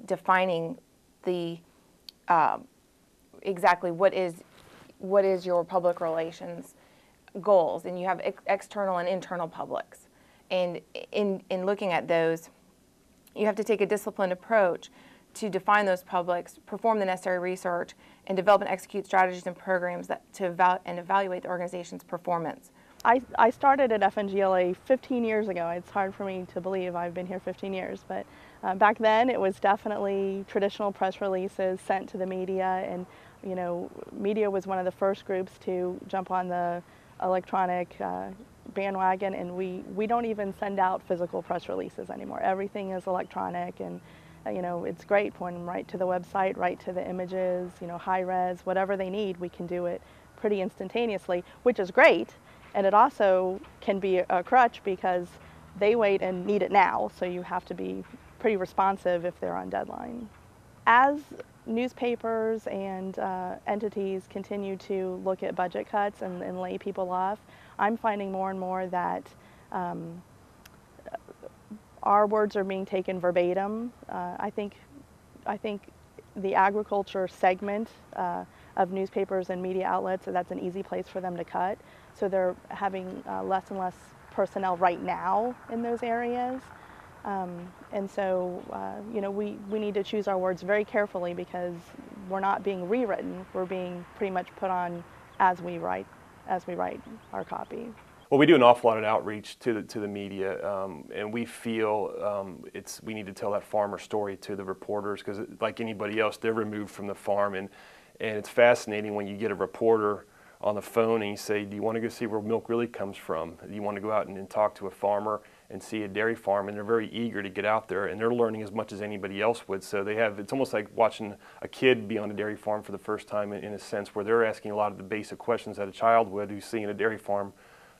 defining the exactly what is your public relations goals, and you have external and internal publics. And in looking at those, you have to take a disciplined approach to define those publics, perform the necessary research, and develop and execute strategies and programs to evaluate the organization's performance. I started at FNGLA 15 years ago. It's hard for me to believe I've been here 15 years, but back then it was definitely traditional press releases sent to the media, and you know, media was one of the first groups to jump on the electronic bandwagon, and we don't even send out physical press releases anymore. Everything is electronic, and you know, it's great. Point them right to the website, right to the images, you know, high res, whatever they need, we can do it pretty instantaneously, which is great. And it also can be a crutch because they wait and need it now, so you have to be pretty responsive if they're on deadline. As newspapers and entities continue to look at budget cuts and lay people off, I'm finding more and more that our words are being taken verbatim. I think the agriculture segment of newspapers and media outlets, that's an easy place for them to cut. So they're having less and less personnel right now in those areas. And so, you know, we need to choose our words very carefully because we're not being rewritten. We're being pretty much put on as we write our copy. Well, we do an awful lot of outreach to the media, and we feel we need to tell that farmer story to the reporters because, like anybody else, they're removed from the farm, and it's fascinating when you get a reporter on the phone and you say, do you want to go see where milk really comes from? Do you want to go out and talk to a farmer and see a dairy farm? And they're very eager to get out there, and they're learning as much as anybody else would. So it's almost like watching a kid be on a dairy farm for the first time in a sense, where they're asking a lot of the basic questions that a child would who's seeing a dairy farm,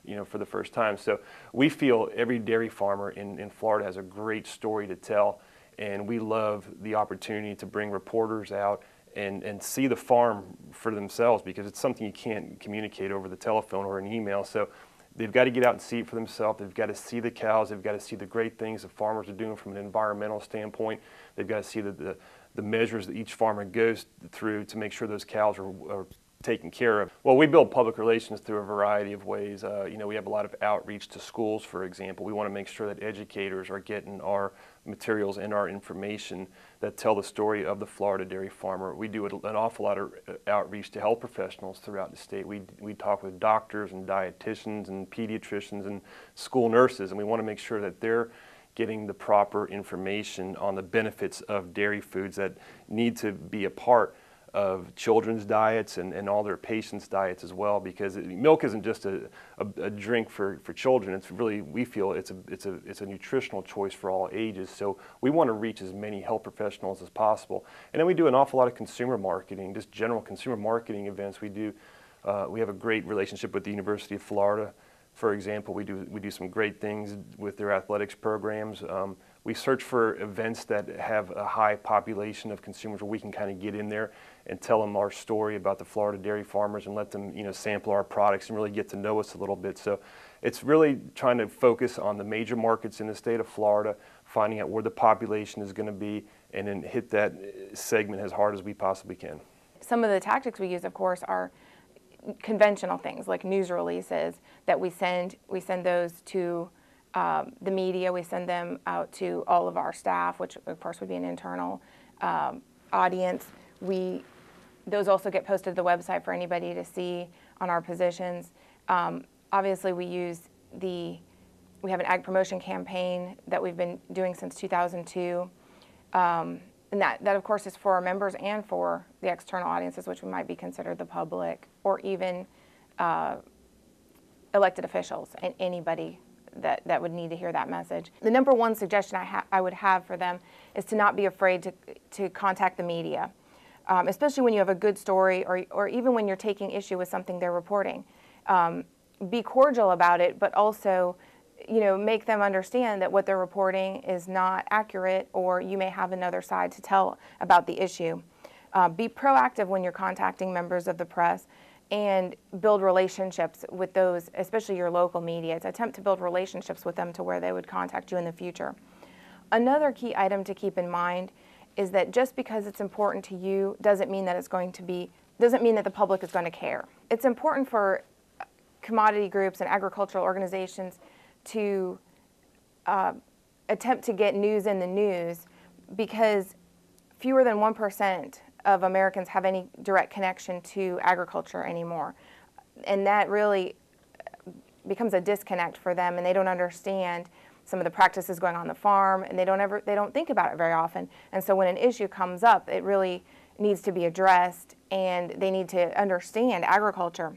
you know, for the first time. So we feel every dairy farmer in Florida has a great story to tell, and we love the opportunity to bring reporters out and see the farm for themselves, because it's something you can't communicate over the telephone or an email. So they've got to get out and see it for themselves. They've got to see the cows. They've got to see the great things the farmers are doing from an environmental standpoint. They've got to see the measures that each farmer goes through to make sure those cows are taken care of. Well, we build public relations through a variety of ways. You know, we have a lot of outreach to schools, for example. We want to make sure that educators are getting our materials and our information that tell the story of the Florida dairy farmer. We do an awful lot of outreach to health professionals throughout the state. We talk with doctors and dietitians and pediatricians and school nurses, and we want to make sure that they're getting the proper information on the benefits of dairy foods that need to be a part of children's diets and all their patients' diets as well, because milk isn't just a drink for children. It's really, we feel it's a nutritional choice for all ages. So we want to reach as many health professionals as possible. And then we do an awful lot of consumer marketing, just general consumer marketing events. We have a great relationship with the University of Florida. For example, we do some great things with their athletics programs. We search for events that have a high population of consumers where we can kind of get in there and tell them our story about the Florida dairy farmers and let them, you know, sample our products and really get to know us a little bit. So it's really trying to focus on the major markets in the state of Florida, finding out where the population is going to be, and then hit that segment as hard as we possibly can. Some of the tactics we use, of course, are conventional things like news releases that we send those to the media. We send them out to all of our staff, which of course would be an internal audience. Those also get posted to the website for anybody to see on our positions. Obviously we have an ag promotion campaign that we've been doing since 2002. And that of course is for our members and for the external audiences, which might be considered the public or even elected officials and anybody that would need to hear that message. The number one suggestion I would have for them is to not be afraid to contact the media, especially when you have a good story or even when you're taking issue with something they're reporting. Be cordial about it, but also, you know, make them understand that what they're reporting is not accurate, or you may have another side to tell about the issue. Be proactive when you're contacting members of the press and build relationships with those, especially your local media. Attempt to build relationships with them to where they would contact you in the future. Another key item to keep in mind is that just because it's important to you doesn't mean that doesn't mean that the public is going to care. It's important for commodity groups and agricultural organizations to attempt to get news in the news, because fewer than 1% of Americans have any direct connection to agriculture anymore. And that really becomes a disconnect for them, and they don't understand some of the practices going on the farm, and they don't think about it very often. And so when an issue comes up, it really needs to be addressed, and they need to understand agriculture